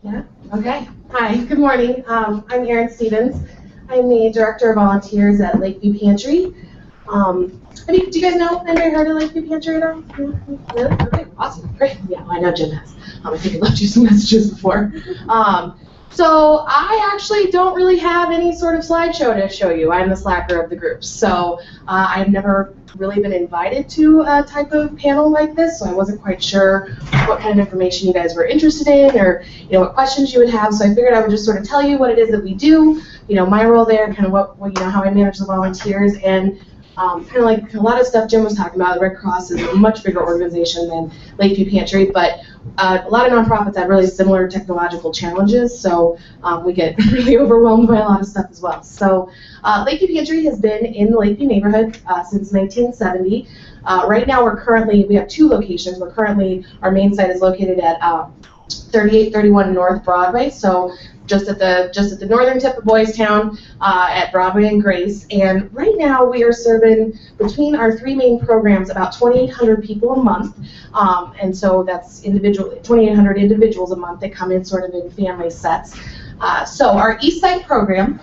Yeah? Okay. Hi, good morning. I'm Erin Stevens. I'm the Director of Volunteers at Lakeview Pantry. Do you guys know, anybody heard of Lakeview Pantry at all? Really? Okay, awesome, great. Yeah, well, I know Jim has. I think I left you some messages before. So I actually don't really have any sort of slideshow to show you. I'm the slacker of the group. So I've never really been invited to a type of panel like this, so I wasn't quite sure what kind of information you guys were interested in, or what questions you would have. So I figured I would just sort of tell you what it is that we do, my role there, kind of what how I manage the volunteers, and kind of like a lot of stuff Jim was talking about. The Red Cross is a much bigger organization than Lakeview Pantry, but a lot of nonprofits have really similar technological challenges, so we get really overwhelmed by a lot of stuff as well. So Lakeview Pantry has been in the Lakeview neighborhood since 1970. Right now we have two locations. Our main site is located at 3831 North Broadway, so just at the northern tip of Boys Town at Broadway and Grace. And right now we are serving, between our three main programs, about 2,800 people a month. And so that's 2,800 individuals a month that come in sort of in family sets. So our East Side program,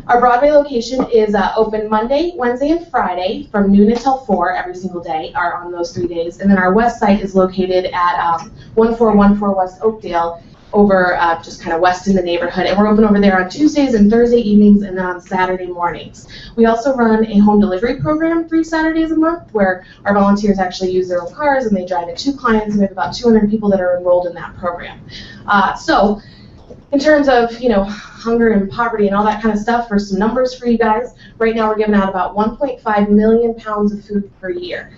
our Broadway location is open Monday, Wednesday, and Friday from noon until 4 every single day, or on those 3 days. And then our West Site is located at 1414 West Oakdale, over just kind of west in the neighborhood. And we're open over there on Tuesdays and Thursday evenings, and then on Saturday mornings. We also run a home delivery program 3 Saturdays a month, where our volunteers actually use their own cars and they drive it to clients, and we have about 200 people that are enrolled in that program. So in terms of hunger and poverty and all that kind of stuff, for some numbers for you guys, right now we're giving out about 1.5 million pounds of food per year.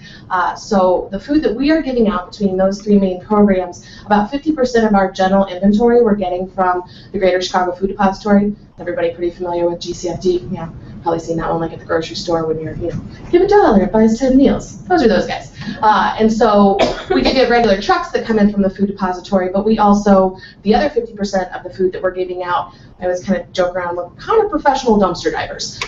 So the food that we are giving out between those three main programs, about 50% of our general inventory we're getting from the Greater Chicago Food Depository. Everybody pretty familiar with GCFD? Yeah, probably seen that one like at the grocery store when you're, give $1, it buys 10 meals. Those are those guys. And so we do get regular trucks that come in from the food depository, but we also, the other 50% of the food that we're giving out, I always kind of joke around, we're kind of professional dumpster divers.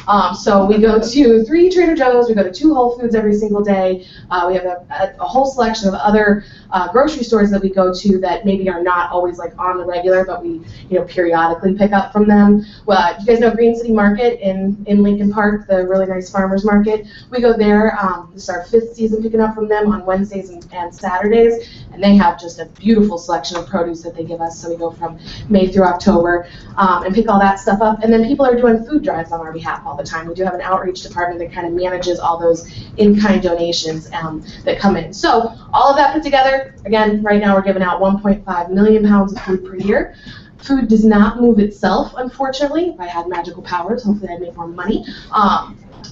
So we go to 3 Trader Joe's, we go to 2 Whole Foods every single day. We have a whole selection of other grocery stores that we go to that maybe are not always like on the regular, but we periodically pick up from them. Well, you guys know Green City Market in Lincoln Park, the really nice farmers market. We go there. This is our 5th season picking up from them on Wednesdays and Saturdays, and they have just a beautiful selection of produce that they give us. So we go from May through October and pick all that stuff up. And then people are doing food drives on our behalf all the time. We do have an outreach department that kind of manages all those in-kind donations that come in. So all of that put together, again, right now we're giving out 1.5 million pounds of food per year. Food does not move itself, unfortunately. If I had magical powers, hopefully I'd make more money.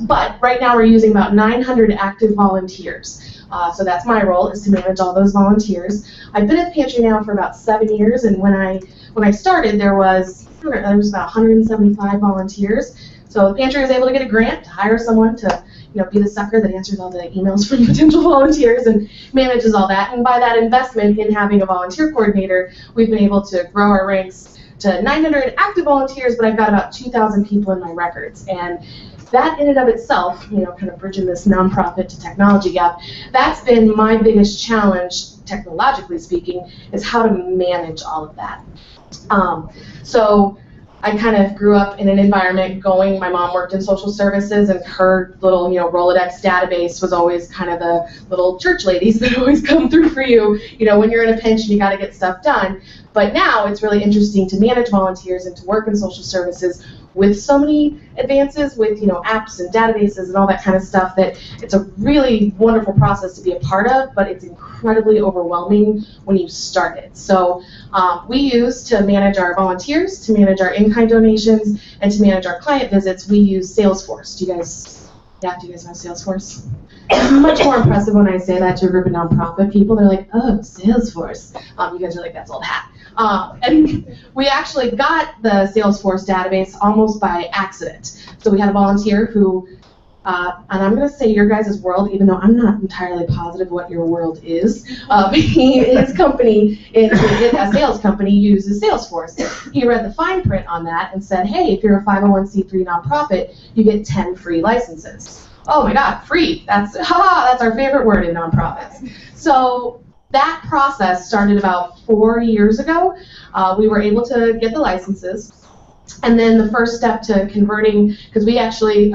But right now we're using about 900 active volunteers. So that's my role, is to manage all those volunteers. I've been at the Pantry now for about 7 years, and when I started, there was about 175 volunteers. So the Pantry was able to get a grant to hire someone to be the sucker that answers all the emails from potential volunteers and manages all that. And by that investment in having a volunteer coordinator, we've been able to grow our ranks to 900 active volunteers, but I've got about 2,000 people in my records. And that in and of itself, kind of bridging this nonprofit to technology gap, that's been my biggest challenge, technologically speaking, is how to manage all of that. So I kind of grew up in an environment my mom worked in social services, and her little, Rolodex database was always kind of the little church ladies that always come through for you, when you're in a pinch and you got to get stuff done. But now it's really interesting to manage volunteers and to work in social services with so many advances with, apps and databases and all that kind of stuff, that it's a really wonderful process to be a part of, but it's incredibly overwhelming when you start it. So we use, to manage our volunteers, to manage our in-kind donations, and to manage our client visits, we use Salesforce. Do you guys know Salesforce? It's much more impressive when I say that to a group of nonprofit people. They're like, oh, Salesforce. You guys are like, that's old hat. And we actually got the Salesforce database almost by accident. So we had a volunteer who, and I'm going to say your guys' world, even though I'm not entirely positive what your world is. His company, a sales company, uses Salesforce. He read the fine print on that and said, hey, if you're a 501c3 nonprofit, you get 10 free licenses. Oh my God, free. That's our favorite word in nonprofits. So that process started about 4 years ago. We were able to get the licenses. And then the first step to converting, because we actually,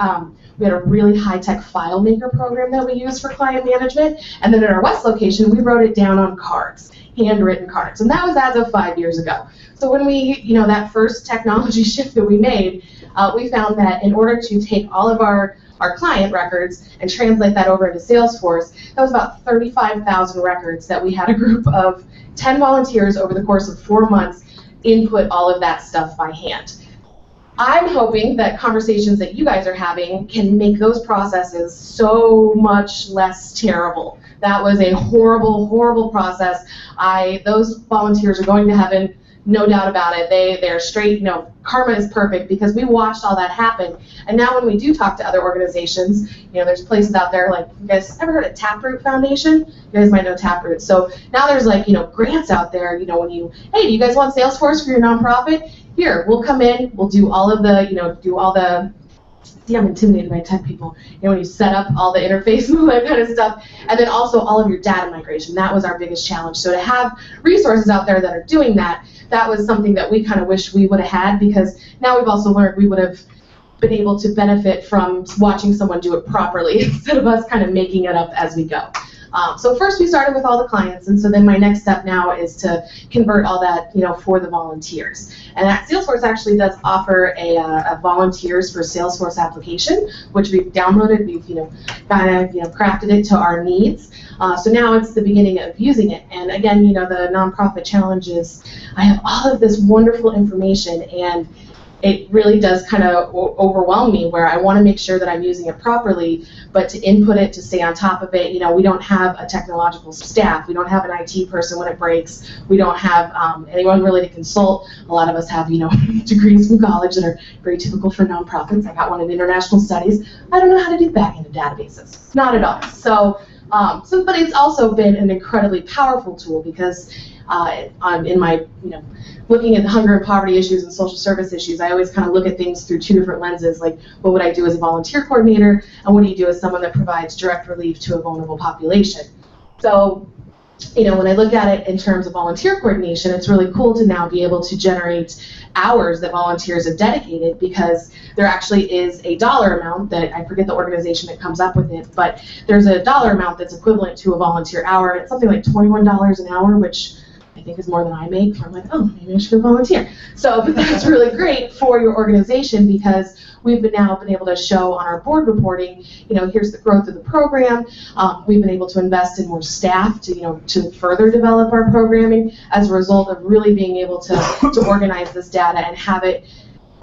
we had a really high-tech file maker program that we used for client management. And then at our West location, we wrote it down on cards, handwritten cards. And that was as of 5 years ago. So when we, that first technology shift that we made, we found that in order to take all of our client records and translate that over into Salesforce, that was about 35,000 records that we had a group of 10 volunteers over the course of 4 months input all of that stuff by hand. I'm hoping that conversations that you guys are having can make those processes so much less terrible. That was a horrible, horrible process. Those volunteers are going to heaven, no doubt about it. They're straight, karma is perfect because we watched all that happen. And now when we do talk to other organizations, there's places out there like, you guys ever heard of Taproot Foundation? You guys might know Taproot. So now there's like, grants out there, when hey, do you guys want Salesforce for your nonprofit? Here, we'll come in, we'll do all of the, see, I'm intimidated by tech people. When you set up all the interface and all that kind of stuff, and then also all of your data migration. That was our biggest challenge. So to have resources out there that are doing that, that was something that we kind of wish we would have had, because now we've also learned we would have been able to benefit from watching someone do it properly instead of us kind of making it up as we go. So first we started with all the clients, and so then my next step now is to convert all that, for the volunteers. And that Salesforce actually does offer a volunteers for Salesforce application, which we've downloaded. We've, kind of, crafted it to our needs. So now it's the beginning of using it. And again, the nonprofit challenge is I have all of this wonderful information, and it really does kind of overwhelm me, where I want to make sure that I'm using it properly, but to input it, to stay on top of it, we don't have a technological staff. We don't have an IT person when it breaks. We don't have anyone really to consult. A lot of us have, degrees from college that are very typical for nonprofits. I got one in international studies. I don't know how to do back-end databases. Not at all. So, but it's also been an incredibly powerful tool, because in my, looking at the hunger and poverty issues and social service issues, I always kind of look at things through two different lenses, like what would I do as a volunteer coordinator, and what do you do as someone that provides direct relief to a vulnerable population. So, when I look at it in terms of volunteer coordination, it's really cool to now be able to generate hours that volunteers have dedicated, because there actually is a dollar amount that, I forget the organization that comes up with it, but there's a dollar amount that's equivalent to a volunteer hour. It's something like $21 an hour, which I think is more than I make. So I'm like, oh, maybe I should go volunteer. So, but that's really great for your organization, because we've now been able to show on our board reporting, here's the growth of the program. We've been able to invest in more staff to further develop our programming as a result of really being able to organize this data and have it.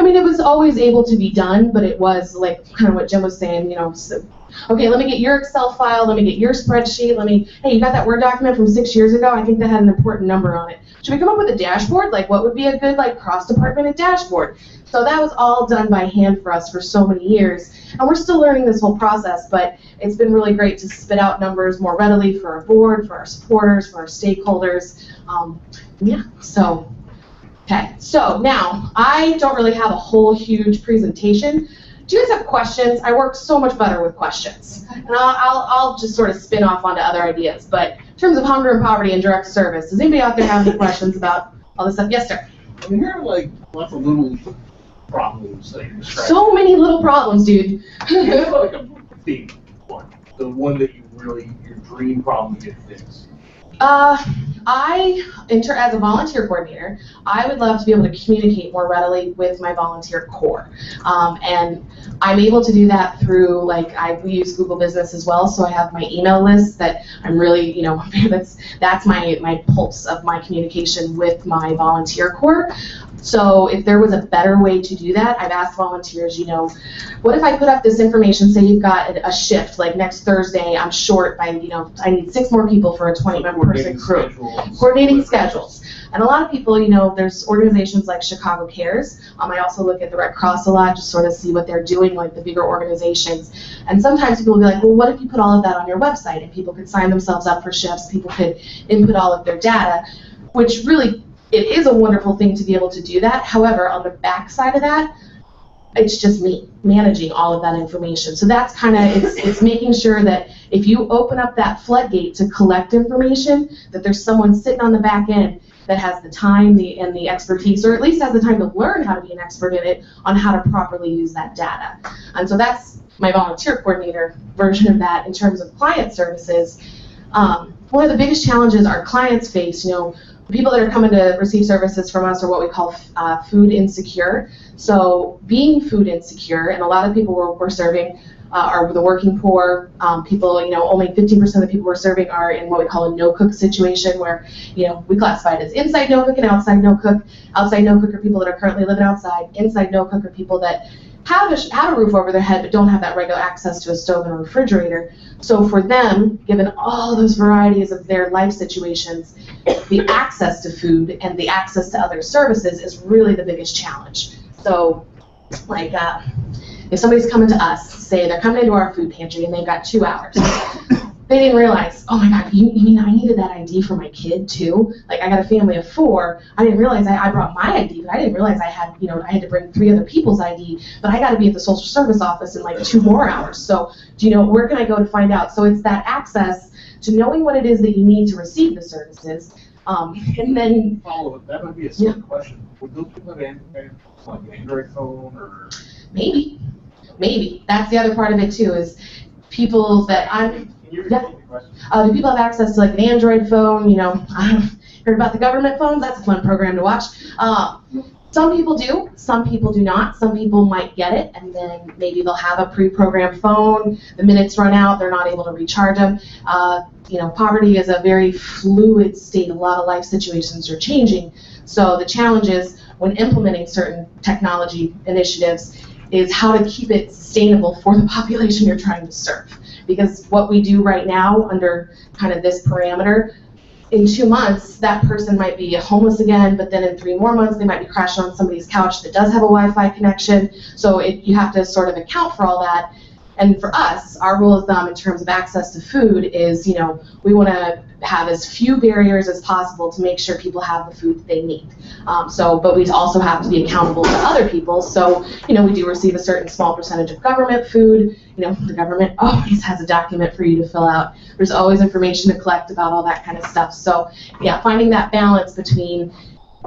I mean, it was always able to be done, but it was like kind of what Jim was saying, so, okay, let me get your Excel file, let me get your spreadsheet, hey, you got that Word document from 6 years ago? I think that had an important number on it. Should we come up with a dashboard? Like, what would be a good, cross-department dashboard? So that was all done by hand for us for so many years. And we're still learning this whole process, but it's been really great to spit out numbers more readily for our board, for our supporters, for our stakeholders. So, okay. So now, I don't really have a whole huge presentation. Do you guys have questions? I work so much better with questions. And I'll just sort of spin off onto other ideas. But in terms of hunger and poverty and direct service, does anybody out there have any questions about all this stuff? Yes, sir. I mean, here are lots of little problems that you described. So many little problems, dude. It's like a big one. The one that your dream problem to get fixed. As a volunteer coordinator, I would love to be able to communicate more readily with my volunteer core. And I'm able to do that through, we use Google Business as well, so I have my email list that I'm really, that's my pulse of my communication with my volunteer core. So if there was a better way to do that, I've asked volunteers, what if I put up this information, say you've got a shift, like next Thursday, I'm short by, I need 6 more people for a 20-person crew. Coordinating schedules. And a lot of people, there's organizations like Chicago Cares. I also look at the Red Cross a lot, just sort of see what they're doing, like the bigger organizations. And sometimes people will be like, well, what if you put all of that on your website? And people could sign themselves up for shifts, people could input all of their data, which really, it is a wonderful thing to be able to do that. However, on the back side of that, it's just me managing all of that information. So that's kind of, it's making sure that if you open up that floodgate to collect information, that there's someone sitting on the back end that has the time and the expertise, or at least has the time to learn how to be an expert in it, on how to properly use that data. And so that's my volunteer coordinator version of that in terms of client services. One of the biggest challenges our clients face, the people that are coming to receive services from us are what we call food insecure. So being food insecure, and a lot of people we're serving are the working poor, people, only 15% of the people we're serving are in what we call a no-cook situation, where, we classify it as inside no-cook and outside no-cook. Outside no-cook are people that are currently living outside. Inside no-cook are people that have a roof over their head but don't have that regular access to a stove and a refrigerator. So for them, given all those varieties of their life situations, the access to food and the access to other services is really the biggest challenge. So, like, if somebody's coming to us, say they're coming into our food pantry and they've got 2 hours, they didn't realize, oh my God, you mean I needed that ID for my kid too? Like, I got a family of 4. I didn't realize I brought my ID, but I didn't realize I had to bring 3 other people's ID, but I got to be at the social service office in like 2 more hours. So, where can I go to find out? So it's that access to knowing what it is that you need to receive the services, and then follow it. That would be a silly question. Would those people have like an Android phone or? Maybe. That's the other part of it too, is people that Can you repeat the question? do people have access to like an Android phone? I heard about the government phones. That's a fun program to watch. Some people do, some people do not. Some people might get it, and then maybe they'll have a pre-programmed phone. The minutes run out, they're not able to recharge them. Poverty is a very fluid state. A lot of life situations are changing. So the challenge is, when implementing certain technology initiatives, is how to keep it sustainable for the population you're trying to serve. Because what we do right now under kind of this parameter, in 2 months, that person might be homeless again, but then in 3 more months, they might be crashing on somebody's couch that does have a Wi-Fi connection. So you have to sort of account for all that. And for us, our rule of thumb in terms of access to food is, we want to have as few barriers as possible to make sure people have the food that they need. But we also have to be accountable to other people. So, we do receive a certain small percentage of government food. The government always has a document for you to fill out. There's always information to collect about all that kind of stuff. So, yeah, finding that balance between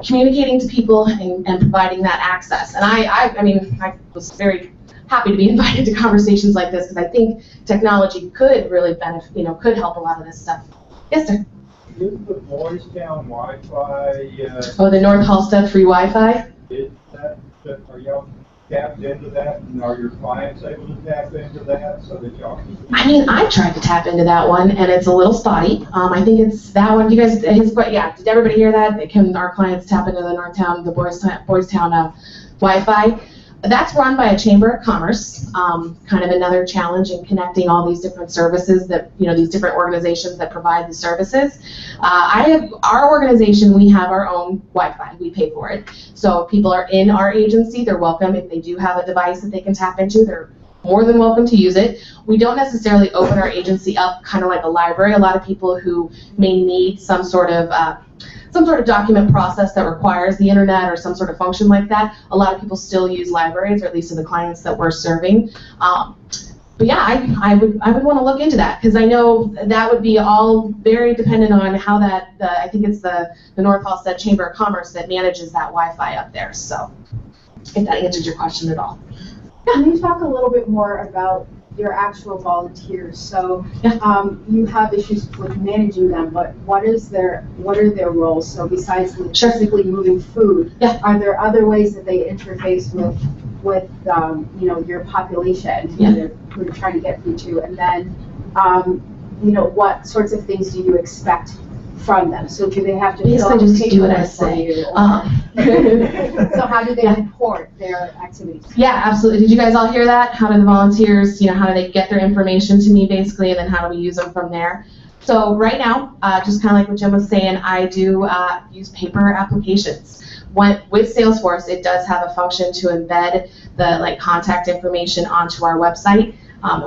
communicating to people and providing that access. And I was very happy to be invited to conversations like this, because I think technology could really benefit, could help a lot of this stuff. Yes, sir. Is the Boys Town Wi-Fi? The North Halstead free Wi-Fi? Are y'all tapped into that, and are your clients able to tap into that so that y'all can? I tried to tap into that one, and it's a little spotty. I think it's that one. You guys, did everybody hear that? Can our clients tap into the Boys Town Wi-Fi? That's run by a Chamber of Commerce, kind of another challenge in connecting all these different services that, these different organizations that provide the services. Our organization, we have our own Wi-Fi. We pay for it. So if people are in our agency, they're welcome. If they do have a device that they can tap into, they're more than welcome to use it. We don't necessarily open our agency up kind of like a library. A lot of people who may need some sort of document process that requires the internet or some sort of function like that, a lot of people still use libraries, or at least in the clients that we're serving. But yeah, I would want to look into that, because I know that would be all very dependent on how I think it's the North Halstead Chamber of Commerce that manages that Wi-Fi up there. So if that answers your question at all. Can you talk a little bit more about your actual volunteers? So you have issues with managing them, but what are their roles? So besides physically moving food, are there other ways that they interface with your population who you're trying to get food to? And then what sorts of things do you expect from them? So do they have to basically just do what I say? So how do they report their activities? Yeah, absolutely. Did you guys all hear that? How do the volunteers, how do they get their information to me, basically, and then how do we use them from there? So right now, just kind of like what Jim was saying, I do use paper applications. With Salesforce, it does have a function to embed the contact information onto our website.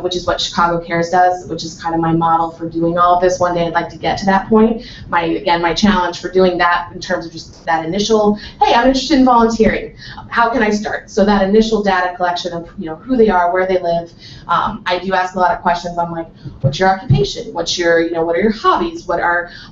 which is what Chicago Cares does, which is kind of my model for doing all of this. One day I'd like to get to that point. My challenge for doing that in terms of just that initial, hey, I'm interested in volunteering. How can I start? So that initial data collection of who they are, where they live. I do ask a lot of questions. I'm like, what's your occupation? What's your what are your hobbies?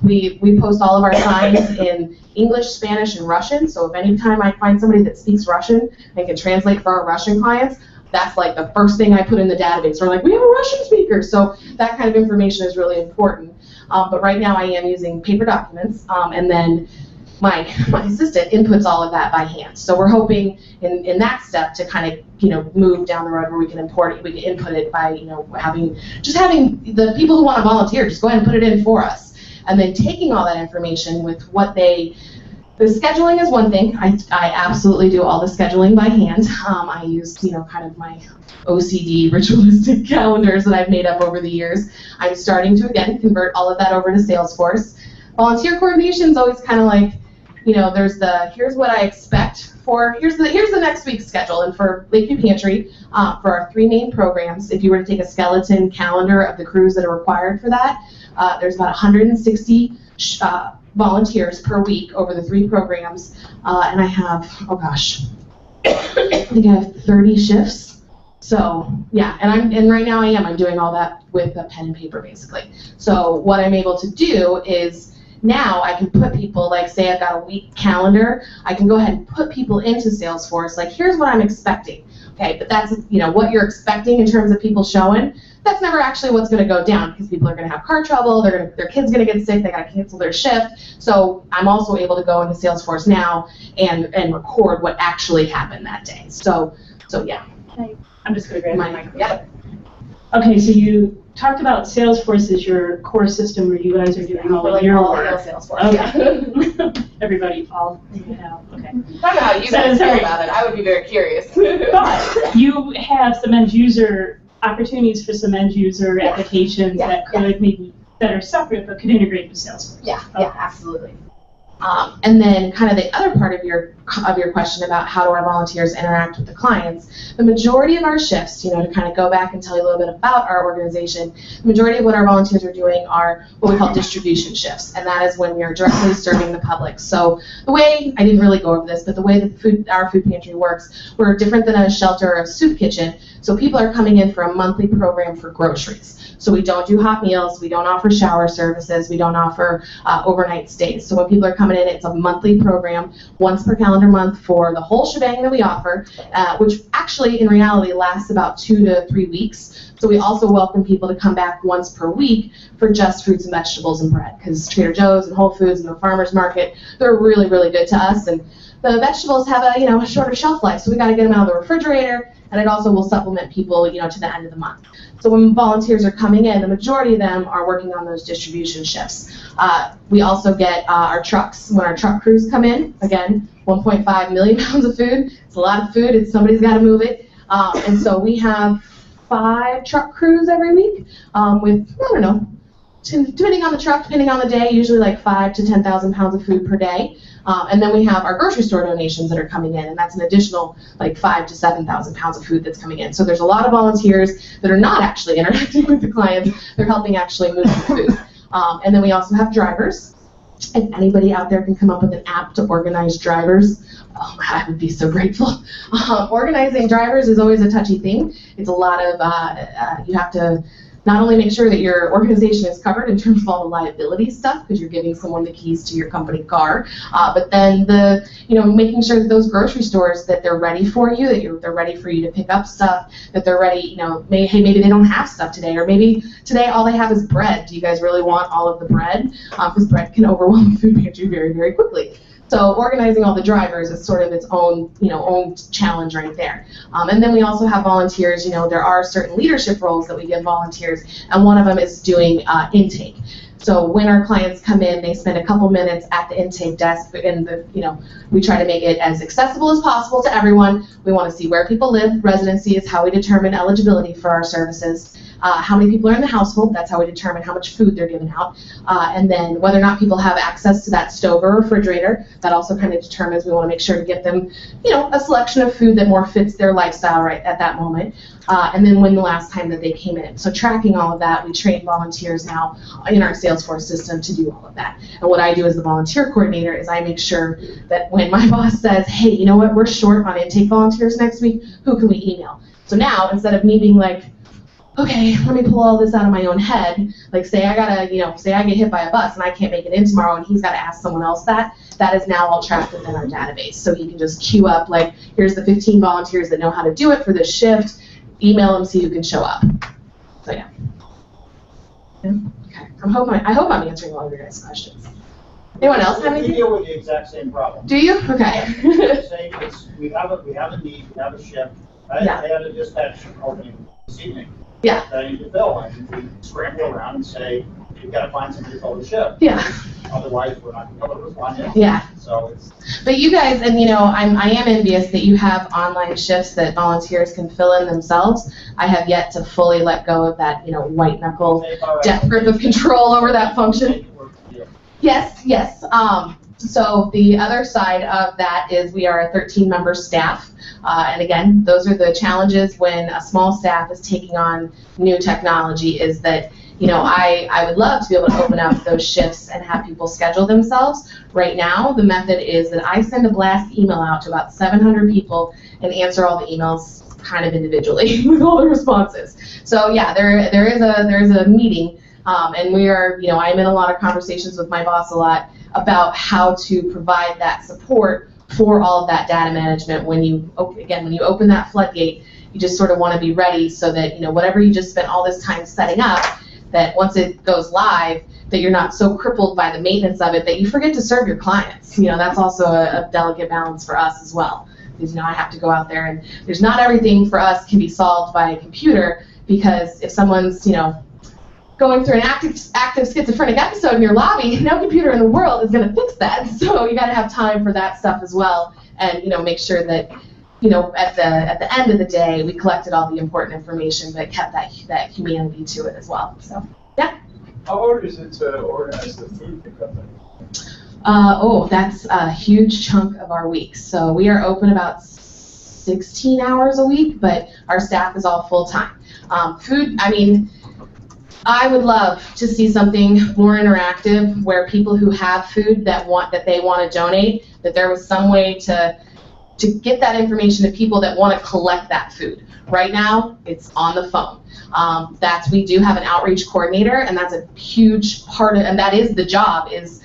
We post all of our signs in English, Spanish, and Russian. So if anytime I find somebody that speaks Russian and can translate for our Russian clients, that's like the first thing I put in the database. We're like, we have a Russian speaker. So that kind of information is really important. But right now I am using paper documents, and then my assistant inputs all of that by hand. So we're hoping in that step to kind of move down the road where we can input it by having the people who want to volunteer just go ahead and put it in for us, and then taking all that information with the scheduling is one thing. I absolutely do all the scheduling by hand. I use kind of my OCD ritualistic calendars that I've made up over the years. I'm starting to again convert all of that over to Salesforce. Volunteer coordination is always kind of like, there's here's what I expect for, here's the next week's schedule. And for Lakeview Pantry, for our 3 main programs, if you were to take a skeleton calendar of the crews that are required for that, there's about 160 volunteers per week over the 3 programs, and I have, I think I have 30 shifts. So yeah, and right now I'm doing all that with a pen and paper basically. So what I'm able to do is now I can put people, like say I've got a week calendar, I can go ahead and put people into Salesforce, like here's what I'm expecting. Okay, but that's what you're expecting in terms of people showing. That's never actually what's going to go down, because people are going to have car trouble, their kid's going to get sick, they got to cancel their shift. So I'm also able to go into Salesforce now and record what actually happened that day. So yeah. Okay. I'm just going to grab my microphone. Yeah. Okay, so you talked about Salesforce as your core system where you guys are doing all of your work. Salesforce. Okay. Everybody, all okay. I don't know how you guys feel about it. I would be very curious. But you have some end user opportunities for some end user applications that are separate but could integrate with Salesforce. Yeah, absolutely. And then kind of the other part of your question about how do our volunteers interact with the clients, the majority of our shifts, to kind of go back and tell you a little bit about our organization, the majority of what our volunteers are doing are what we call distribution shifts, and that is when we are directly serving the public. So the way, I didn't really go over this, but the way that our food pantry works, we're different than a shelter or a soup kitchen, so people are coming in for a monthly program for groceries. So we don't do hot meals, we don't offer shower services, we don't offer overnight stays. So when people are coming in, it's a monthly program, once per calendar month for the whole shebang that we offer, which actually in reality lasts about 2 to 3 weeks. So we also welcome people to come back once per week for just fruits and vegetables and bread, because Trader Joe's and Whole Foods and the farmer's market, they're really, really good to us. And the vegetables have a shorter shelf life, so we got to get them out of the refrigerator, and it also will supplement people to the end of the month. So when volunteers are coming in, the majority of them are working on those distribution shifts. We also get our trucks. When our truck crews come in, again, 1.5 million pounds of food. It's a lot of food. Somebody's got to move it. And so we have 5 truck crews every week with, depending on the truck, depending on the day, usually like 5,000 to 10,000 pounds of food per day. And then we have our grocery store donations that are coming in, and that's an additional like 5,000 to 7,000 pounds of food that's coming in. So there's a lot of volunteers that are not actually interacting with the clients. They're helping actually move the food. And then we also have drivers. If anybody out there can come up with an app to organize drivers, I would be so grateful. Organizing drivers is always a touchy thing. It's a lot of, you have to not only make sure that your organization is covered in terms of all the liability stuff, because you're giving someone the keys to your company car, but then making sure that those grocery stores, that they're ready for you, that they're ready for you to pick up stuff, that they're ready, maybe they don't have stuff today, or maybe today all they have is bread. Do you guys really want all of the bread? Because bread can overwhelm the food pantry very, very quickly. So organizing all the drivers is sort of its own, own challenge right there. And then we also have volunteers. There are certain leadership roles that we give volunteers, and one of them is doing intake. So when our clients come in, they spend a couple minutes at the intake desk, and we try to make it as accessible as possible to everyone. We want to see where people live. Residency is how we determine eligibility for our services. how many people are in the household. That's how we determine how much food they're giving out. And then whether or not people have access to that stove or refrigerator. That also kind of determines, we want to make sure to get them, a selection of food that more fits their lifestyle right at that moment. And then when the last time that they came in. So tracking all of that, we train volunteers now in our Salesforce system to do all of that. And what I do as the volunteer coordinator is I make sure that when my boss says, hey, you know what, we're short on intake volunteers next week, who can we email? So now, instead of me being like, okay, let me pull all this out of my own head, like say I get hit by a bus and I can't make it in tomorrow and he's got to ask someone else that is now all tracked within our database. So he can just queue up, like, here's the 15 volunteers that know how to do it for this shift, email them, see who can show up. So yeah. Okay. I hope I'm answering all of your guys' questions. Anyone else have anything? We deal with the exact same problem. Do you? Okay. We have a need, we have a shift. I had a dispatch opening this evening. Yeah. That I need to fill, and we scramble around and say, you've got to find somebody to fill the shift. Yeah. Otherwise, we're not going to be able to respond in. Yeah. So it's. But you guys, and I am envious that you have online shifts that volunteers can fill in themselves. I have yet to fully let go of that, white knuckle death grip of control over that function. Yes. So the other side of that is we are a 13-member staff. And again, those are the challenges when a small staff is taking on new technology, is that, I would love to be able to open up those shifts and have people schedule themselves. Right now, the method is that I send a blast email out to about 700 people and answer all the emails kind of individually with all the responses. So yeah, there is a meeting, and we are, I'm in a lot of conversations with my boss a lot about how to provide that support for all of that data management. When you open that floodgate, you just sort of want to be ready so that, whatever you just spent all this time setting up, that once it goes live, that you're not so crippled by the maintenance of it that you forget to serve your clients. That's also a delicate balance for us as well. Because, I have to go out there, and there's not everything for us can be solved by a computer, because if someone's, going through an active schizophrenic episode in your lobby, no computer in the world is going to fix that. So you got to have time for that stuff as well, and make sure that at the end of the day we collected all the important information, but kept that humanity to it as well. So yeah. How hard is it to organize the food pickup? That's a huge chunk of our week. So we are open about 16 hours a week, but our staff is all full time. Food, I would love to see something more interactive where people who have food that they want to donate, that there was some way to get that information to people that want to collect that food. Right now, it's on the phone. We do have an outreach coordinator, and that's a huge part of, and that is the job, is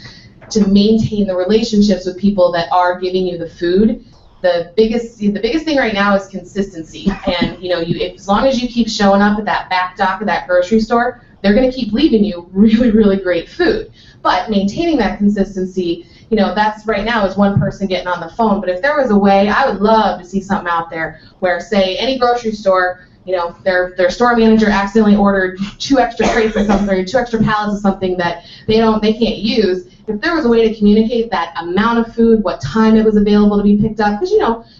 to maintain the relationships with people that are giving you the food. The biggest thing right now is consistency, and as long as you keep showing up at that back dock of that grocery store, they're going to keep leaving you really, really great food. But maintaining that consistency, that's right now is one person getting on the phone. But if there was a way, I would love to see something out there where, say, any grocery store, their store manager accidentally ordered 2 extra crates of something, or 2 extra pallets of something that they can't use. If there was a way to communicate that amount of food, what time it was available to be picked up, because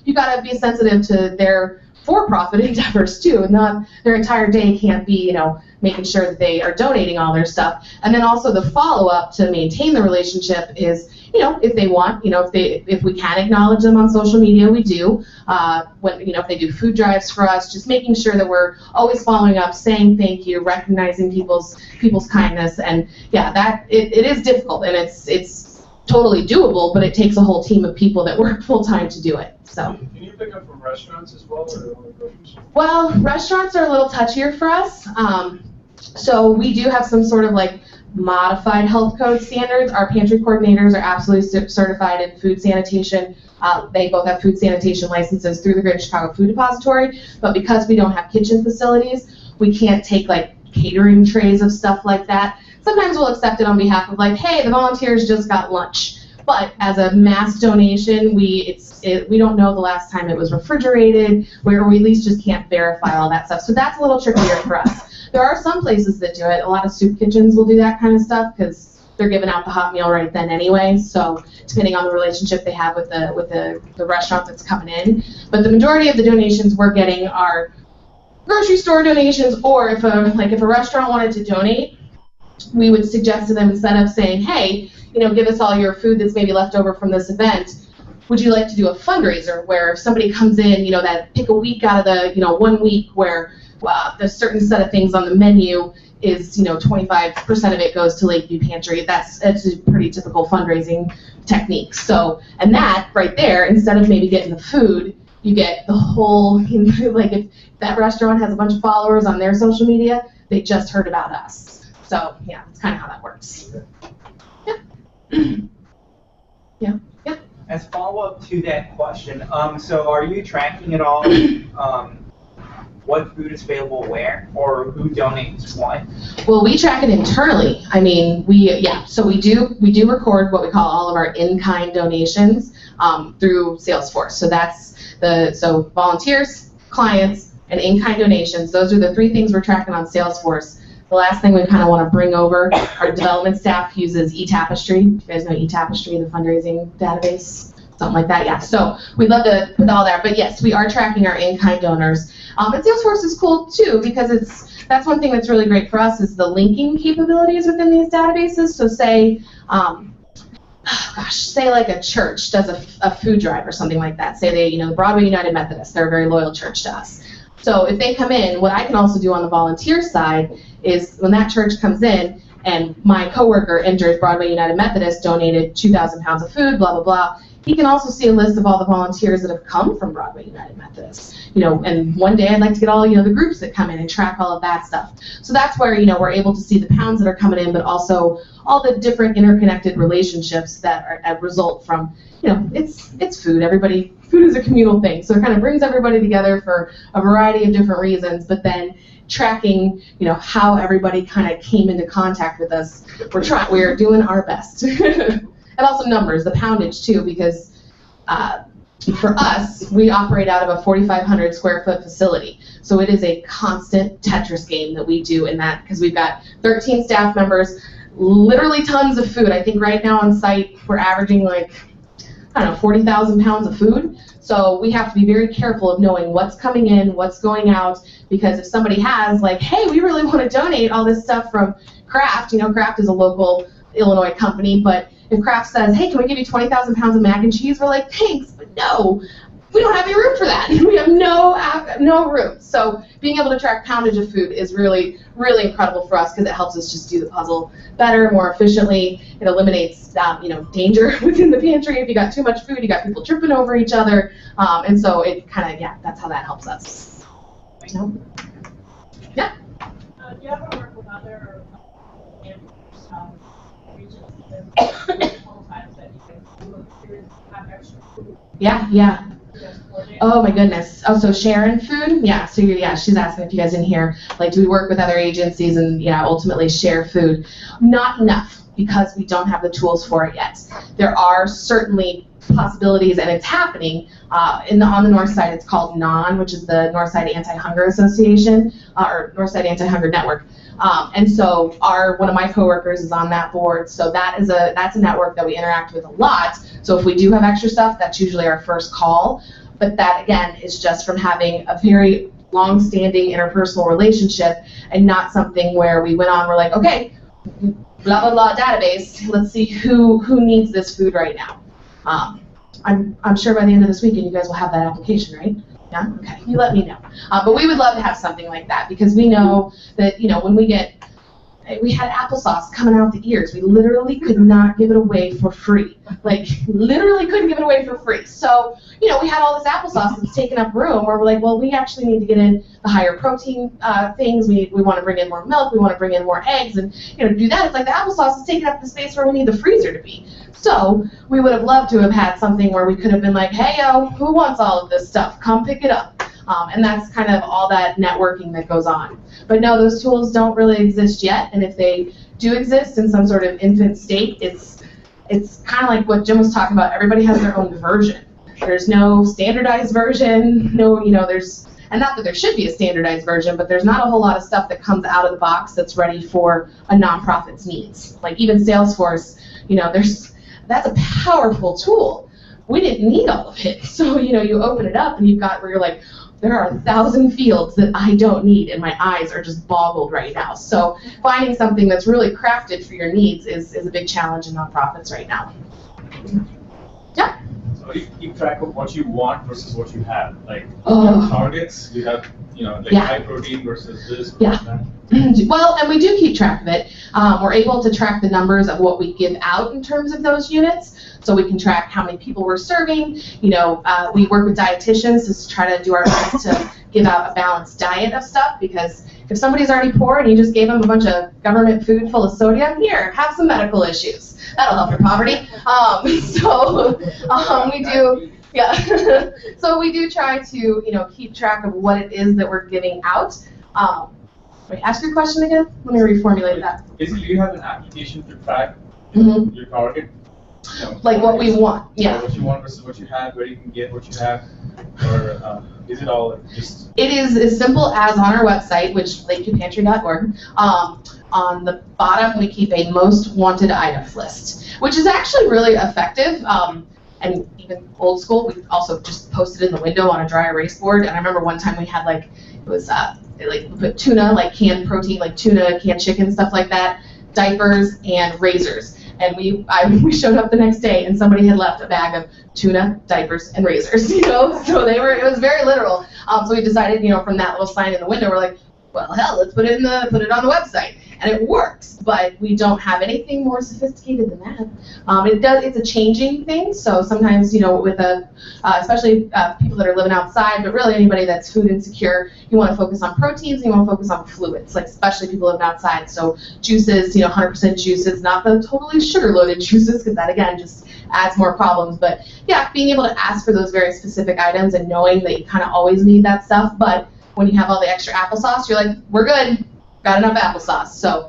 you got to be sensitive to their for-profit endeavors too, and not their entire day can't be making sure that they are donating all their stuff. And then also the follow-up to maintain the relationship is, if they want, if we can acknowledge them on social media, we do. If they do food drives for us, just making sure that we're always following up, saying thank you, recognizing people's kindness. And yeah, that it is difficult, and it's totally doable, but it takes a whole team of people that work full-time to do it. So. Can you pick up from restaurants as well, or only groceries? Well, restaurants are a little touchier for us. So we do have some sort of modified health code standards. Our pantry coordinators are absolutely certified in food sanitation. They both have food sanitation licenses through the Greater Chicago Food Depository, but because we don't have kitchen facilities, we can't take catering trays of stuff like that. Sometimes we'll accept it on behalf of hey, the volunteers just got lunch. But as a mass donation, we don't know the last time it was refrigerated, where we at least just can't verify all that stuff. So that's a little trickier for us. There are some places that do it. A lot of soup kitchens will do that kind of stuff because they're giving out the hot meal right then anyway. So depending on the relationship they have with the restaurant that's coming in. But the majority of the donations we're getting are grocery store donations, or if a restaurant wanted to donate, we would suggest to them, instead of saying, hey, give us all your food that's maybe left over from this event, would you like to do a fundraiser where if somebody comes in, that pick a week out of the, 1 week where there's a certain set of things on the menu is, 25% of it goes to Lakeview Pantry. That's a pretty typical fundraising technique. So, and that right there, instead of maybe getting the food, you get the whole, like if that restaurant has a bunch of followers on their social media, they just heard about us. So, yeah, that's kind of how that works. Yeah. As follow-up to that question, so are you tracking at all what food is available where, or who donates what? Well, we track it internally. I mean, so we do record what we call all of our in-kind donations through Salesforce. So that's so volunteers, clients, and in-kind donations. Those are the 3 things we're tracking on Salesforce. The last thing we kind of want to bring over, our development staff uses eTapestry. You guys know eTapestry, the fundraising database? Something like that, yeah. So we'd love to put all that, but yes, we are tracking our in-kind donors. And Salesforce is cool too, because that's one thing that's really great for us is the linking capabilities within these databases. So say, say like a church does a food drive or something like that. Say they, Broadway United Methodist, they're a very loyal church to us. So if they come in, what I can also do on the volunteer side is when that church comes in and my coworker enters Broadway United Methodist, donated 2,000 pounds of food, blah, blah, blah, he can also see a list of all the volunteers that have come from Broadway United Methodist. And one day I'd like to get all, the groups that come in and track all of that stuff. So that's where, we're able to see the pounds that are coming in, but also all the different interconnected relationships that result from, it's food. Food is a communal thing. So it kind of brings everybody together for a variety of different reasons, but then tracking, how everybody kind of came into contact with us. We're doing our best. And also numbers, the poundage too, because for us, we operate out of a 4,500 square foot facility. So it is a constant Tetris game that we do in that, because we've got 13 staff members, literally tons of food. I think right now on site, we're averaging 40,000 pounds of food. So we have to be very careful of knowing what's coming in, what's going out, because if somebody has hey, we really want to donate all this stuff from Kraft, Kraft is a local Illinois company, but if Kraft says, hey, can we give you 20,000 pounds of mac and cheese? We're like, thanks, but no, we don't have any room for that. We have no room. So being able to track poundage of food is really, really incredible for us because it helps us just do the puzzle better, more efficiently. It eliminates, danger within the pantry. If you got too much food, you got people tripping over each other. And so it kind of, that's how that helps us. Yeah. Do you ever work with other regions Yeah. Oh my goodness. Oh, so sharing food? Yeah. So she's asking if you guys in here, do we work with other agencies and ultimately share food? Not enough because we don't have the tools for it yet. There are certainly possibilities, and it's happening. On the north side, it's called NON, which is the Northside Anti-Hunger Association, or Northside Anti-Hunger Network. And so one of my coworkers is on that board. So that's a network that we interact with a lot. So if we do have extra stuff, that's usually our first call. But that, again, is just from having a very long-standing interpersonal relationship and not something where we went on, we're like, okay, blah, blah, blah, database, let's see who needs this food right now. I'm sure by the end of this weekend you guys will have that application, right? Yeah? Okay. You let me know. But we would love to have something like that because we know that, when we had applesauce coming out the ears. We literally could not give it away for free. Literally couldn't give it away for free. So, we had all this applesauce that's taking up room where we're like, well, we actually need to get in the higher protein things. We want to bring in more milk. We want to bring in more eggs. And, to do that, it's like the applesauce is taking up the space where we need the freezer to be. So we would have loved to have had something where we could have been like, hey, yo, who wants all of this stuff? Come pick it up. And that's kind of all that networking that goes on. But no, those tools don't really exist yet. And if they do exist in some sort of infant state, it's kind of like what Jim was talking about. Everybody has their own version. There's no standardized version. There's, and not that there should be a standardized version, but there's not a whole lot of stuff that comes out of the box that's ready for a nonprofit's needs. Even Salesforce, that's a powerful tool. We didn't need all of it. So, you open it up and you've got where you're like, there are 1,000 fields that I don't need, and my eyes are just boggled right now. So finding something that's really crafted for your needs is a big challenge in nonprofits right now. Yeah. So you keep track of what you want versus what you have. Like you have targets, you have like high protein versus this versus that. Well, and we do keep track of it. We're able to track the numbers of what we give out in terms of those units. So we can track how many people we're serving. We work with dietitians to try to do our best to give out a balanced diet of stuff, because if somebody's already poor and you just gave them a bunch of government food full of sodium, here, have some medical issues. That'll help your poverty. We do, so we do try to, keep track of what it is that we're giving out. Wait, ask your question again? Let me reformulate that. Basically, you have an application to track your target. Like what we want, What you want versus what you have, where you can get what you have, or is it all just? It is as simple as on our website, which lakeviewpantry.org. On the bottom, we keep a most wanted items list, which is actually really effective. And even old school, we also just posted in the window on a dry erase board. And I remember one time we had we put tuna, like canned protein, like tuna, canned chicken, stuff like that, diapers, and razors. And we showed up the next day, and somebody had left a bag of tuna, diapers, and razors. So it was very literal. So we decided, from that little sign in the window, we're like, well, hell, let's put it on the website. And it works, but we don't have anything more sophisticated than that. It's a changing thing, so sometimes, with especially people that are living outside, but really anybody that's food insecure, you want to focus on proteins, and you want to focus on fluids, like especially people living outside. So juices, 100% juices, not the totally sugar-loaded juices, because that, again, just adds more problems. But yeah, being able to ask for those very specific items and knowing that you kind of always need that stuff, but when you have all the extra applesauce, you're like, we're good. Got enough applesauce. So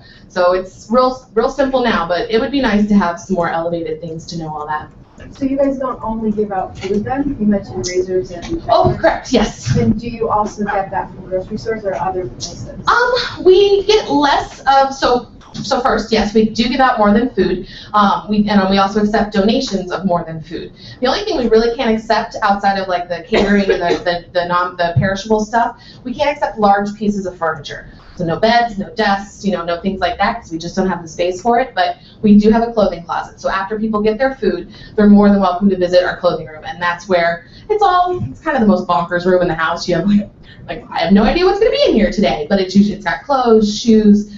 it's real simple now, but it would be nice to have some more elevated things to know all that. So you guys don't only give out food then? You mentioned razors and Oh, correct, yes. And do you also get that from grocery stores or other places? We get less of, so first, yes, we do give out more than food. We also accept donations of more than food. The only thing we really can't accept outside of like the catering and the perishable stuff, we can't accept large pieces of furniture. So no beds, no desks, no things like that, because we just don't have the space for it. But we do have a clothing closet. So after people get their food, they're more than welcome to visit our clothing room, and that's where it's kind of the most bonkers room in the house. You have like I have no idea what's going to be in here today, but it's got clothes, shoes,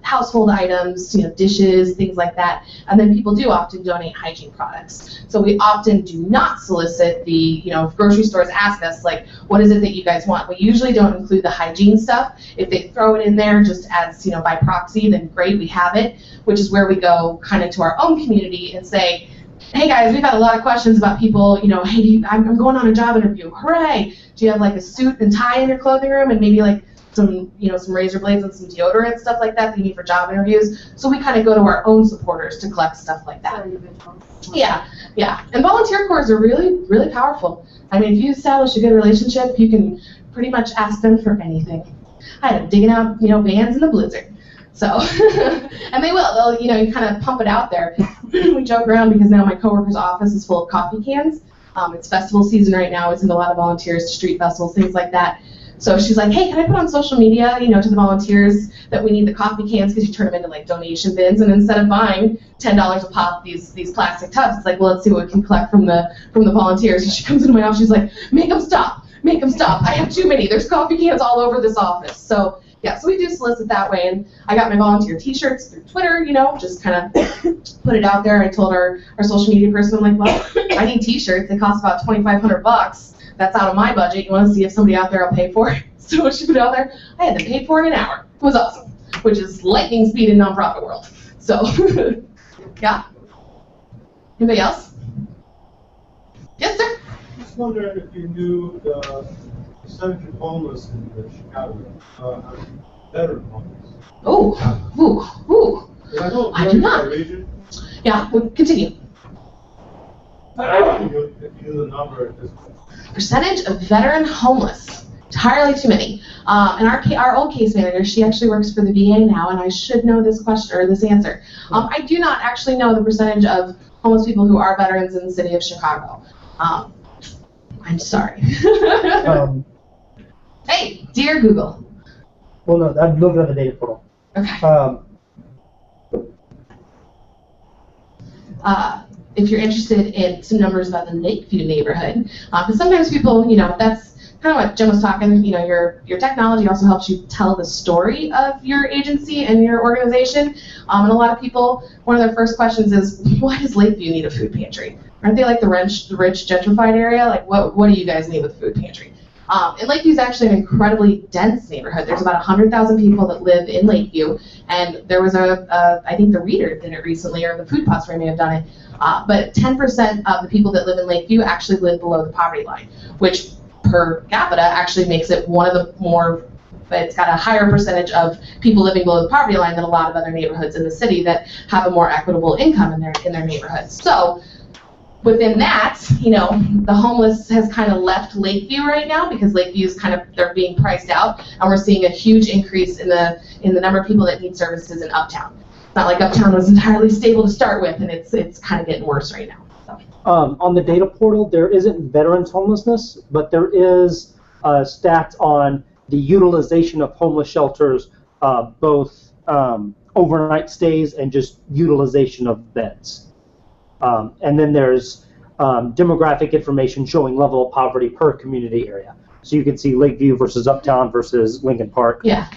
household items, dishes, things like that. And then people do often donate hygiene products. So we often do not solicit if grocery stores ask us, like, what is it that you guys want? We usually don't include the hygiene stuff. If they throw it in there just as, by proxy, then great, we have it, which is where we go kind of to our own community and say, hey guys, we've had a lot of questions about people, hey, I'm going on a job interview, hooray! Do you have like a suit and tie in your clothing room, and maybe like some razor blades and some deodorant and stuff like that you need for job interviews? So we kind of go to our own supporters to collect stuff like that. Yeah. And volunteer corps are really, really powerful. I mean, if you establish a good relationship, you can pretty much ask them for anything. I had them digging out, vans in the blizzard. So, and they will. They'll, you kind of pump it out there. We joke around because now my coworker's office is full of coffee cans. It's festival season right now. We send a lot of volunteers to street festivals, things like that. So she's like, hey, can I put on social media, to the volunteers that we need the coffee cans, because you turn them into like donation bins, and instead of buying $10 a pop these plastic tubs, it's like, well, let's see what we can collect from the volunteers. And she comes into my office, she's like, make them stop. I have too many. There's coffee cans all over this office. So yeah, so we do solicit that way, and I got my volunteer t-shirts through Twitter, just kind of put it out there. I told our social media person, I'm like, well, I need t-shirts. They cost about $2,500. That's out of my budget. You want to see if somebody out there will pay for it? So she put it out there. I had them paid for in an hour. It was awesome, which is lightning speed in nonprofit world. So, yeah. Anybody else? Yes, sir? I just wondered if you knew the percentage of homeless in Chicago, veteran homeless. I do not. Yeah, we'll continue. If you knew the number at this point. Percentage of veteran homeless. Entirely too many. And our old case manager, she actually works for the VA now, and I should know this question or this answer. I do not actually know the percentage of homeless people who are veterans in the city of Chicago. I'm sorry. Hey, dear Google. Well, no, I'm looking at the data portal. Okay. If you're interested in some numbers about the Lakeview neighborhood, because sometimes people, that's kind of what Jim was talking, your technology also helps you tell the story of your agency and your organization. And a lot of people, one of their first questions is, why does Lakeview need a food pantry? Aren't they like the rich gentrified area? Like, what do you guys need with a food pantry? And Lakeview is actually an incredibly dense neighborhood. There's about 100,000 people that live in Lakeview, and there was I think the Reader did it recently, or the Food Depository may have done it, but 10% of the people that live in Lakeview actually live below the poverty line, which per capita actually makes it one of the more, it's got a higher percentage of people living below the poverty line than a lot of other neighborhoods in the city that have a more equitable income in their neighborhoods. So within that, the homeless has kind of left Lakeview right now because Lakeview is they're being priced out, and we're seeing a huge increase in the number of people that need services in Uptown. It's not like Uptown was entirely stable to start with, and it's kind of getting worse right now. So. On the data portal, there isn't veterans homelessness, but there is stats on the utilization of homeless shelters, both overnight stays and just utilization of beds. And then there's demographic information showing level of poverty per community area. So you can see Lakeview versus Uptown versus Lincoln Park. Yeah.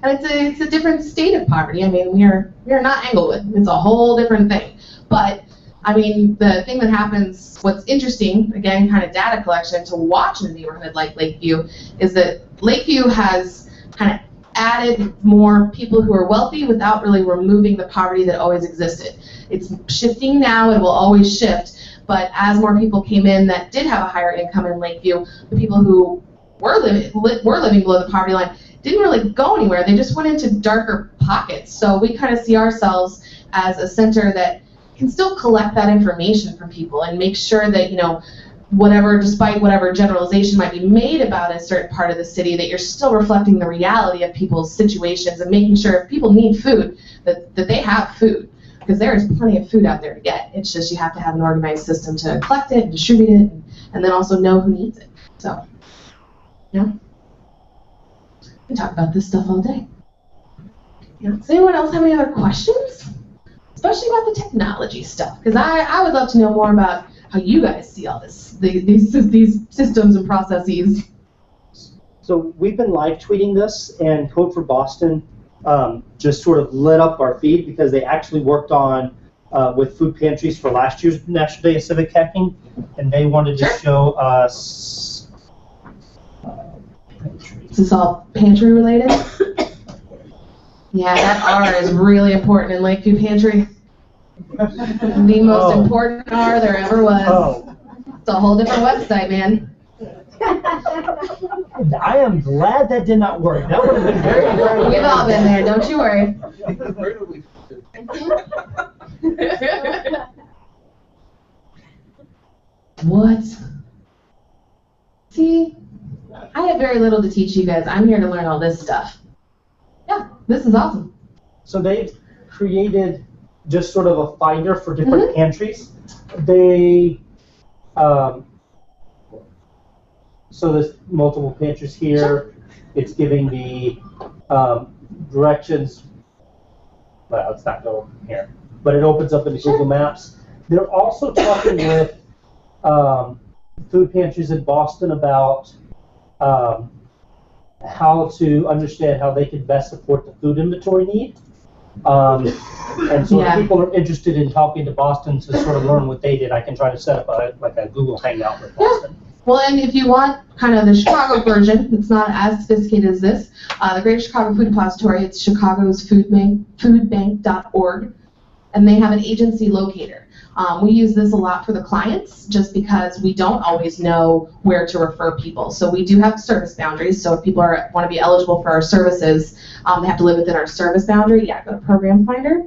And it's a different state of poverty. I mean, we're not Englewood. It's a whole different thing. But I mean, the thing that happens, what's interesting, again, kind of data collection to watch in a neighborhood like Lakeview, is that Lakeview has kind of added more people who are wealthy without really removing the poverty that always existed. It's shifting now, it will always shift, but as more people came in that did have a higher income in Lakeview, the people who were living below the poverty line didn't really go anywhere. They just went into darker pockets. So we kind of see ourselves as a center that can still collect that information from people and make sure that, despite whatever generalization might be made about a certain part of the city, that you're still reflecting the reality of people's situations and making sure if people need food, that they have food. Because there is plenty of food out there to get. It's just you have to have an organized system to collect it and distribute it, and then also know who needs it. So, we talk about this stuff all day. Does anyone else have any other questions? Especially about the technology stuff, because I would love to know more about how you guys see all this, these systems and processes. So we've been live tweeting this, and Code for Boston just sort of lit up our feed because they actually worked on with food pantries for last year's National Day of Civic Hacking, and they wanted to show us Is this all pantry related? Yeah, that R is really important in Lakeview Pantry. The most important R there ever was. Oh. It's a whole different website, man. I am glad that did not work. That would have been very hard. We've all been there, don't you worry. What? See, I have very little to teach you guys. I'm here to learn all this stuff. Yeah, this is awesome. So they've created just sort of a finder for different pantries. They, so there's multiple pantries here. Sure. It's giving the directions. Well, it's not going here, but it opens up into Google Maps. They're also talking with food pantries in Boston about how to understand how they can best support the food inventory need. And so if people are interested in talking to Boston to sort of learn what they did, I can try to set up a Google Hangout with Boston. Well, and if you want kind of the Chicago version, it's not as sophisticated as this, the Greater Chicago Food Depository, it's Chicago's foodbank.org, and they have an agency locator. We use this a lot for the clients just because we don't always know where to refer people. So we do have service boundaries. So if people want to be eligible for our services, they have to live within our service boundary. Yeah, go to Program Finder.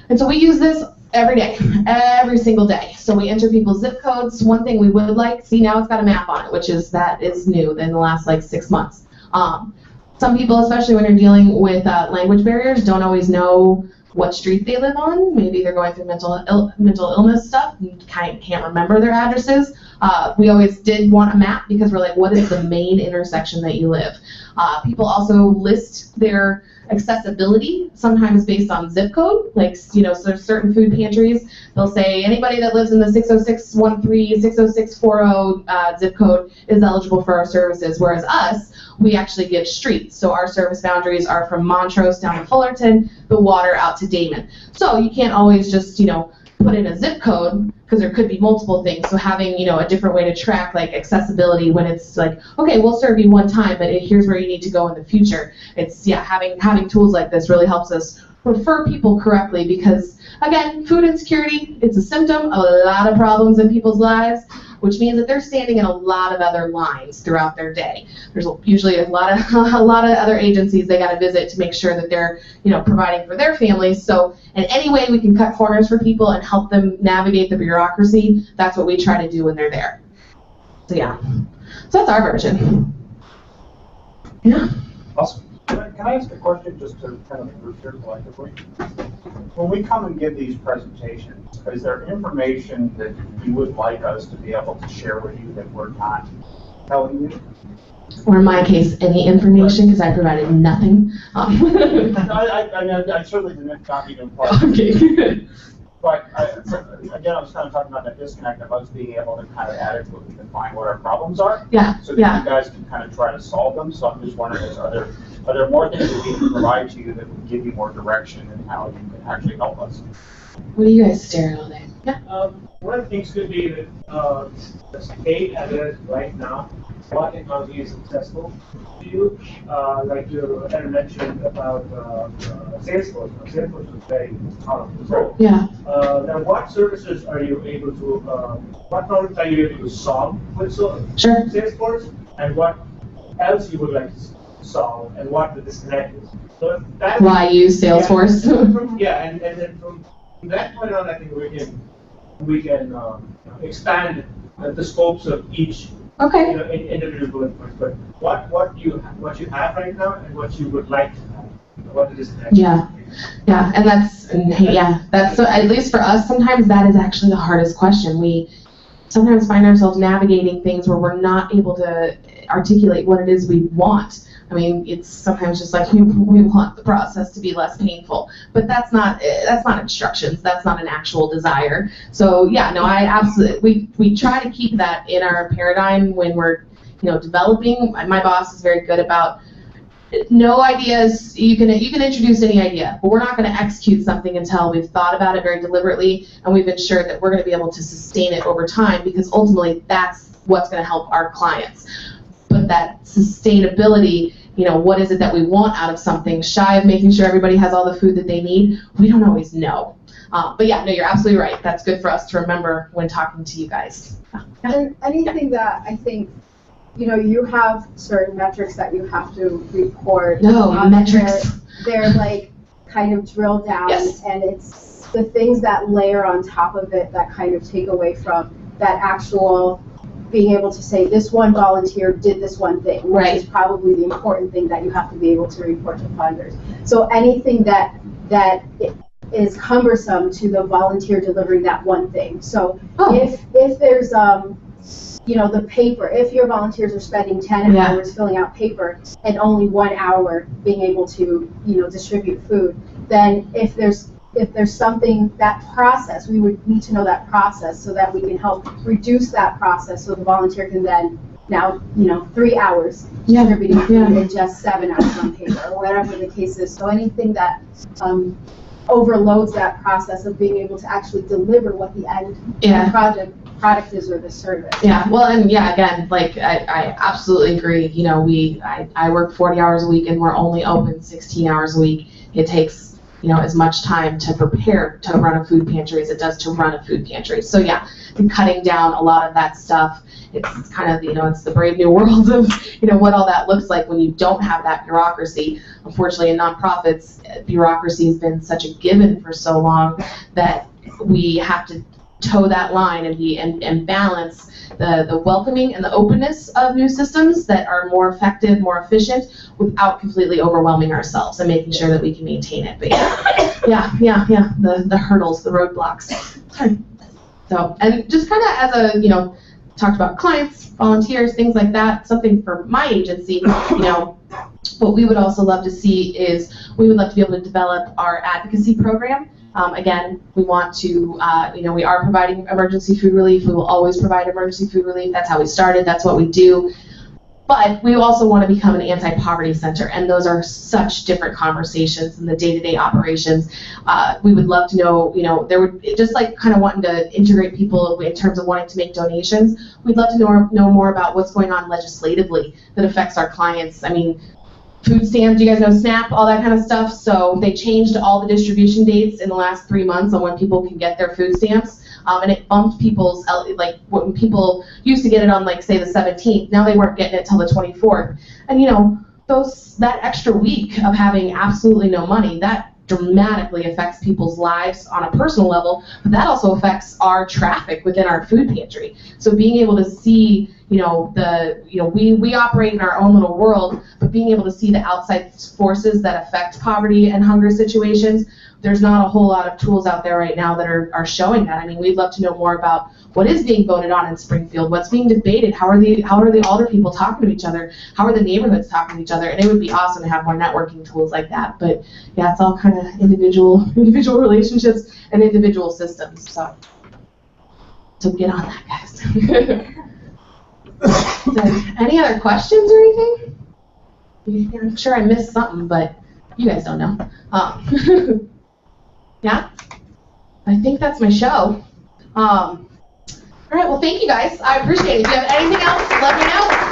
And so we use this every day, every single day. So we enter people's zip codes. One thing we would like, see now it's got a map on it, that is new in the last 6 months. Some people, especially when you're dealing with language barriers, don't always know what street they live on. Maybe they're going through mental illness stuff and can't remember their addresses. We always did want a map because we're like, what is the main intersection that you live? People also list their accessibility, sometimes based on zip code. Like, so there's certain food pantries, they'll say anybody that lives in the 60613, 60640 zip code is eligible for our services, whereas us, we actually give streets. So our service boundaries are from Montrose down to Fullerton, the water out to Damon. So you can't always just, put in a zip code because there could be multiple things. So having, a different way to track like accessibility when it's like, okay, we'll serve you one time, but here's where you need to go in the future. It's, having tools like this really helps us refer people correctly because, again, food insecurity, it's a symptom of a lot of problems in people's lives, which means that they're standing in a lot of other lines throughout their day. There's usually a lot of other agencies they got to visit to make sure that they're, providing for their families. So in any way we can cut corners for people and help them navigate the bureaucracy, that's what we try to do when they're there. So yeah, so that's our version. Yeah. Awesome. Can I ask a question just to kind of group here collectively? When we come and give these presentations, is there information that you would like us to be able to share with you that we're not telling you? Or in my case, any information, because I provided nothing. I certainly didn't not even imply. Okay. But again, I was kind of talking about that disconnect of us being able to kind of adequately define what our problems are. Yeah. So that you guys can kind of try to solve them. So I'm just wondering, are there more things that we can provide to you that will give you more direction and how you can actually help us? What are you guys staring all day? Yeah. One of the things could be that the state as it is right now, what technology is successful to you. Like Erin mentioned about Salesforce. Salesforce is very powerful. So, yeah. Now, what services are you able to, what problems are you able to solve with Salesforce, and what else you would like to solve, and what the disconnect is? So that, why use Salesforce? And then from that point on, I think we can expand the scopes of each individual bullet points. But what you have right now and what you would like to have, what it is next. Yeah, and that's at least for us. Sometimes that is actually the hardest question. We sometimes find ourselves navigating things where we're not able to articulate what it is we want. I mean, it's sometimes just like we want the process to be less painful, but that's not instructions. That's not an actual desire. So I absolutely we try to keep that in our paradigm when we're developing. My boss is very good about no ideas. You can introduce any idea, but we're not going to execute something until we've thought about it very deliberately and we've ensured that we're going to be able to sustain it over time because ultimately that's what's going to help our clients. But that sustainability, what is it that we want out of something, shy of making sure everybody has all the food that they need, we don't always know. But you're absolutely right. That's good for us to remember when talking to you guys. And anything that I think, you have certain metrics that you have to report. Metrics. They're like kind of drilled down, and it's the things that layer on top of it that kind of take away from that actual being able to say this one volunteer did this one thing, which is probably the important thing that you have to be able to report to funders. So anything that is cumbersome to the volunteer delivering that one thing. So if there's the paper, if your volunteers are spending 10 hours filling out paper and only 1 hour being able to distribute food, then if there's something, that process, we would need to know that process so that we can help reduce that process so the volunteer can then now, 3 hours distributing food in just 7 hours on paper or whatever the case is. So anything that overloads that process of being able to actually deliver what the end product is or the service. Again, like I absolutely agree. I work 40 hours a week and we're only open 16 hours a week. It takes as much time to prepare to run a food pantry as it does to run a food pantry. So cutting down a lot of that stuff, it's kind of, it's the brave new world of, what all that looks like when you don't have that bureaucracy. Unfortunately, in nonprofits, bureaucracy has been such a given for so long that we have to toe that line and balance the welcoming and the openness of new systems that are more effective, more efficient, without completely overwhelming ourselves and making sure that we can maintain it. But yeah, the hurdles, the roadblocks. So, and just kind of as a, talked about clients, volunteers, things like that, something for my agency, what we would also love to see is we would love to be able to develop our advocacy program. Again, we want to, we are providing emergency food relief. We will always provide emergency food relief. That's how we started. That's what we do. But we also want to become an anti-poverty center, and those are such different conversations in the day-to-day operations. We would love to know, there would just like kind of wanting to integrate people in terms of wanting to make donations. We'd love to know more about what's going on legislatively that affects our clients. I mean, food stamps, you guys know SNAP, all that kind of stuff. So they changed all the distribution dates in the last 3 months on when people can get their food stamps. And it bumped people's, like when people used to get it on, like, say, the 17th, now they weren't getting it till the 24th. And, that extra week of having absolutely no money, that dramatically affects people's lives on a personal level, but that also affects our traffic within our food pantry. So being able to see, we operate in our own little world, but being able to see the outside forces that affect poverty and hunger situations, there's not a whole lot of tools out there right now that are showing that. I mean, we'd love to know more about what is being voted on in Springfield, what's being debated, how are the alder people talking to each other, how are the neighborhoods talking to each other, and it would be awesome to have more networking tools like that. But yeah, it's all kind of individual relationships and individual systems. So get on that, guys. Any other questions or anything? I'm sure I missed something, but you guys don't know. Yeah? I think that's my show. All right, well, thank you guys. I appreciate it. If you have anything else, let me know.